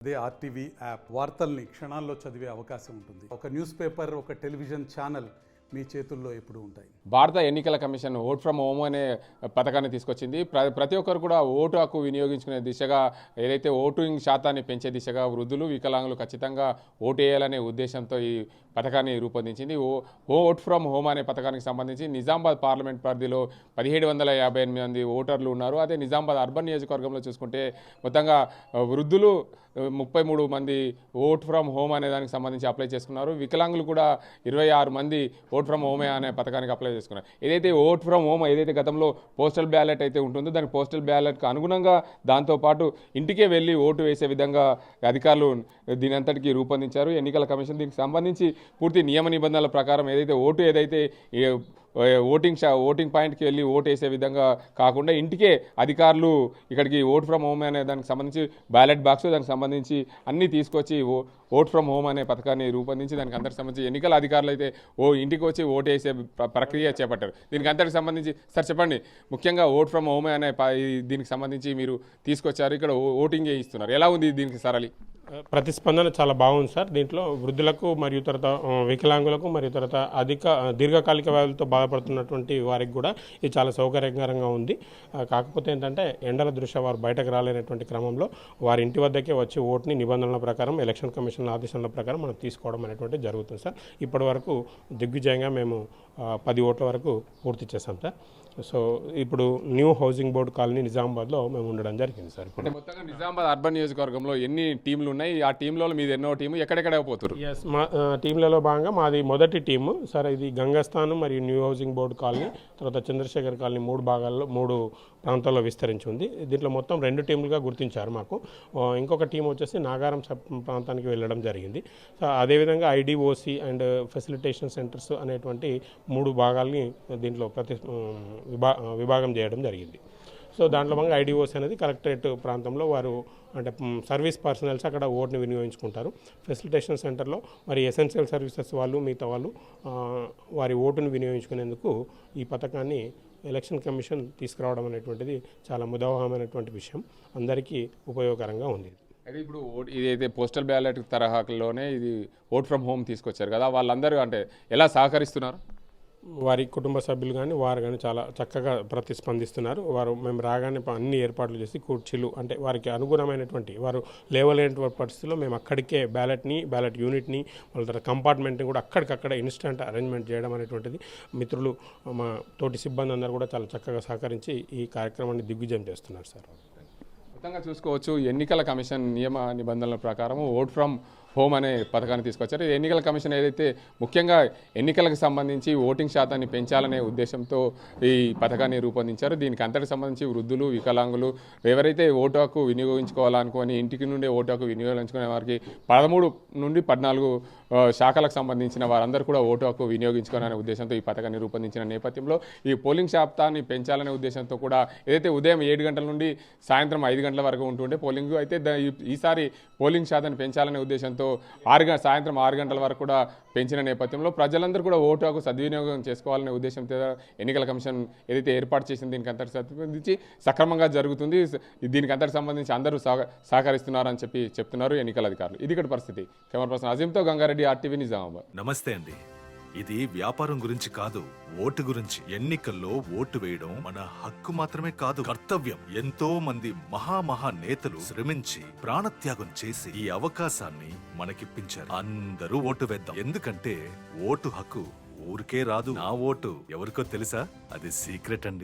అదే RTV app వార్తల్ని క్షణాల్లో చదివే అవకాశం ఉంటుంది. ఒక న్యూస్ పేపర్, ఒక టెలివిజన్ ఛానల్ మీ చేతుల్లో ఎప్పుడు ఉంటాయి. భారత ఎన్నికల కమిషన్ ఓట్ ఫ్రమ్ హోమ్ అనే పథకాన్ని తీసుకొచ్చింది. ప్రతి ఒక్కరు కూడా ఓటు హక్కు వినియోగించుకునే దిశగా, ఏదైతే ఓటింగ్ శాతాన్ని పెంచే దిశగా వృద్ధులు, వికలాంగులు ఖచ్చితంగా ఓటు వేయాలనే ఉద్దేశంతో ఈ పథకాన్ని రూపొందించింది. ఓట్ ఫ్రమ్ హోమ్ అనే పథకానికి సంబంధించి నిజామాబాద్ పార్లమెంట్ పరిధిలో 1758 మంది ఓటర్లు ఉన్నారు. అదే నిజామాబాద్ అర్బన్ నియోజకవర్గంలో చూసుకుంటే మొత్తంగా వృద్ధులు 33 మంది ఓట్ ఫ్రమ్ హోమ్ అనే దానికి సంబంధించి అప్లై చేసుకున్నారు. వికలాంగులు కూడా 26 మంది ఓట్ ఫ్రమ్ హోమే అనే పథకానికి అప్లై చేసుకున్నారు. ఏదైతే ఓట్ ఫ్రమ్ హోమ్ ఏదైతే గతంలో పోస్టల్ బ్యాలెట్ అయితే ఉంటుందో దానికి పోస్టల్ బ్యాలెట్కి అనుగుణంగా దాంతోపాటు ఇంటికే వెళ్ళి ఓటు వేసే విధంగా అధికారులు దీని అంతటికీ రూపొందించారు. ఎన్నికల కమిషన్ దీనికి సంబంధించి పూర్తి నియమ నిబంధనల ప్రకారం ఏదైతే ఓటింగ్ పాయింట్కి వెళ్ళి ఓటు వేసే విధంగా కాకుండా ఇంటికే అధికారులు ఇక్కడికి ఓట్ ఫ్రమ్ హోమ్ అనే దానికి సంబంధించి బ్యాలెట్ బాక్స్, దానికి సంబంధించి అన్నీ తీసుకొచ్చి ఓట్ ఫ్రమ్ హోమ్ అనే పథకాన్ని రూపొందించి దానికి అందరికి సంబంధించి ఎన్నికల అధికారులు అయితే ఇంటికి వచ్చి ఓటు వేసే ప్రక్రియ చేపట్టారు. దీనికి అందరికి సంబంధించి సార్ చెప్పండి, ముఖ్యంగా ఓట్ ఫ్రమ్ హోమ్ అనే దీనికి సంబంధించి మీరు తీసుకొచ్చారు, ఇక్కడ ఓటింగ్ చేయిస్తున్నారు, ఎలా ఉంది దీనికి సరళి? ప్రతిస్పందన చాలా బాగుంది సార్. దీంట్లో వృద్ధులకు మరియు తర్వాత వికలాంగులకు మరియు తర్వాత దీర్ఘకాలిక వ్యాధులతో బాధపడుతున్నటువంటి వారికి కూడా ఇది చాలా సౌకర్యకరంగా ఉంది. కాకపోతే ఏంటంటే ఎండల దృష్ట్యా వారు బయటకు రాలేనటువంటి క్రమంలో వారి ఇంటి వద్దకే వచ్చి ఓటుని నిబంధనల ప్రకారం, ఎలక్షన్ కమిషన్ ఆదేశాల ప్రకారం మనం తీసుకోవడం అనేటువంటి జరుగుతుంది సార్. ఇప్పటి వరకు దిగ్విజయంగా మేము 10 ఓట్ల వరకు పూర్తి చేశాం సార్. సో ఇప్పుడు న్యూ హౌసింగ్ బోర్డు కాలనీ నిజామాబాద్లో మేము ఉండడం జరిగింది సార్. అంటే మొత్తంగా నిజామాబాద్ అర్బన్ నియోజకవర్గంలో ఎన్ని టీంలు ఉన్నాయి? ఆ టీంలో మీది ఎన్నో టీము, ఎక్కడెక్కడ పోతారు? ఎస్, మా టీంలలో భాగంగా మాది మొదటి టీము సార్. ఇది గంగస్థానం మరియు న్యూ హౌసింగ్ బోర్డు కాలనీ, తర్వాత చంద్రశేఖర్ కాలనీ 3 భాగాల్లో 3 ప్రాంతాల్లో విస్తరించి ఉంది. దీంట్లో మొత్తం 2 టీములుగా గుర్తించారు మాకు. ఇంకొక టీం వచ్చేసి నాగారం ప్రాంతానికి వెళ్ళడం జరిగింది. సో అదేవిధంగా ఐడిఓసి అండ్ ఫెసిలిటేషన్ సెంటర్స్ అనేటువంటి 3 భాగాల్ని దీంట్లో విభాగం చేయడం జరిగింది. సో దాంట్లో భాగంగా ఐడిఓసి అనేది కలెక్టరేట్ ప్రాంతంలో వారు అంటే సర్వీస్ పర్సనల్స్ అక్కడ ఓటుని వినియోగించుకుంటారు. ఫెసిలిటేషన్ సెంటర్లో మరి ఎసెన్షియల్ సర్వీసెస్ వాళ్ళు, మిగతా వాళ్ళు వారి ఓటును వినియోగించుకునేందుకు ఈ పథకాన్ని ఎలక్షన్ కమిషన్ తీసుకురావడం అనేటువంటిది చాలా ముదావహమైనటువంటి విషయం, అందరికీ ఉపయోగకరంగా ఉంది. అయితే ఇప్పుడు ఇదైతే పోస్టల్ బ్యాలెట్ తరహాలోనే ఇది ఓట్ ఫ్రమ్ హోమ్ తీసుకొచ్చారు కదా, వాళ్ళందరూ అంటే ఎలా సహకరిస్తున్నారు? వారి కుటుంబ సభ్యులు కానీ వారు కానీ చాలా చక్కగా ప్రతిస్పందిస్తున్నారు. మేము రాగానే అన్ని ఏర్పాట్లు చేసి కుర్చీలు అంటే వారికి అనుగుణమైనటువంటి, వారు లేవలేనటువంటి పరిస్థితుల్లో మేము అక్కడికే బ్యాలెట్ యూనిట్ని వాళ్ళ తర్వాత కంపార్ట్మెంట్ని కూడా అక్కడికక్కడ ఇన్స్టెంట్ అరేంజ్మెంట్ చేయడం అనేటువంటిది మిత్రులు, మా తోటి సిబ్బంది అందరూ కూడా చాలా చక్కగా సహకరించి ఈ కార్యక్రమాన్ని దిగ్విజయం చేస్తున్నారు సార్. మొత్తంగా చూసుకోవచ్చు, ఎన్నికల కమిషన్ నియమ నిబంధనల ప్రకారం ఓట్ ఫ్రమ్ హోమ్ అనే పథకాన్ని తీసుకొచ్చారు. ఎన్నికల కమిషన్ ఏదైతే ముఖ్యంగా ఎన్నికలకు సంబంధించి ఓటింగ్ శాతాన్ని పెంచాలనే ఉద్దేశంతో ఈ పథకాన్ని రూపొందించారు. దీనికి అంతటికి సంబంధించి వృద్ధులు, వికలాంగులు ఎవరైతే ఓటు హక్కు వినియోగించుకోవాలనుకొని ఇంటికి నుండే ఓటు హక్కు వినియోగించుకునే వారికి 13 నుండి 14 శాఖలకు సంబంధించిన వారందరూ కూడా ఓటు హక్కు వినియోగించుకోవాలనే ఉద్దేశంతో ఈ పథకాన్ని రూపొందించిన నేపథ్యంలో ఈ పోలింగ్ శాతాన్ని పెంచాలనే ఉద్దేశంతో కూడా ఏదైతే ఉదయం 7 గంటల నుండి సాయంత్రం 5 గంటల వరకు ఉంటుండే పోలింగ్, అయితే ఈసారి పోలింగ్ శాతాన్ని పెంచాలనే ఉద్దేశంతో సాయంత్రం 6 గంటల వరకు కూడా పెంచిన నేపథ్యంలో ప్రజలందరూ కూడా ఓటు హక్కు సద్వినియోగం చేసుకోవాలనే ఉద్దేశంతో ఎన్నికల కమిషన్ ఏదైతే ఏర్పాటు చేసింది దీనికి అంతటి సంబంధించి సక్రమంగా జరుగుతుంది. దీనికి అంతటి సంబంధించి అందరూ సహకరిస్తున్నారని చెప్తున్నారు ఎన్నికల అధికారులు. ఇది ఇక్కడ పరిస్థితి. కెమెరా పర్సన్ అజీంతో గంగారెడ్డి, ఆర్టీవీ, నిజామాబాద్. నమస్తే అండి. ఇది వ్యాపారం గురించి కాదు, ఓటు గురించి. ఎన్నికల్లో ఓటు వేయడం మన హక్కు మాత్రమే కాదు, కర్తవ్యం. ఎంతో మంది మహా నేతలు శ్రమించి ప్రాణత్యాగం చేసి ఈ అవకాశాన్ని మనకిప్పించారు. అందరూ ఓటు వేద్దాం, ఎందుకంటే ఓటు హక్కు ఊరికే రాదు. నా ఓటు ఎవరికో తెలుసా? అది సీక్రెట్ అండి.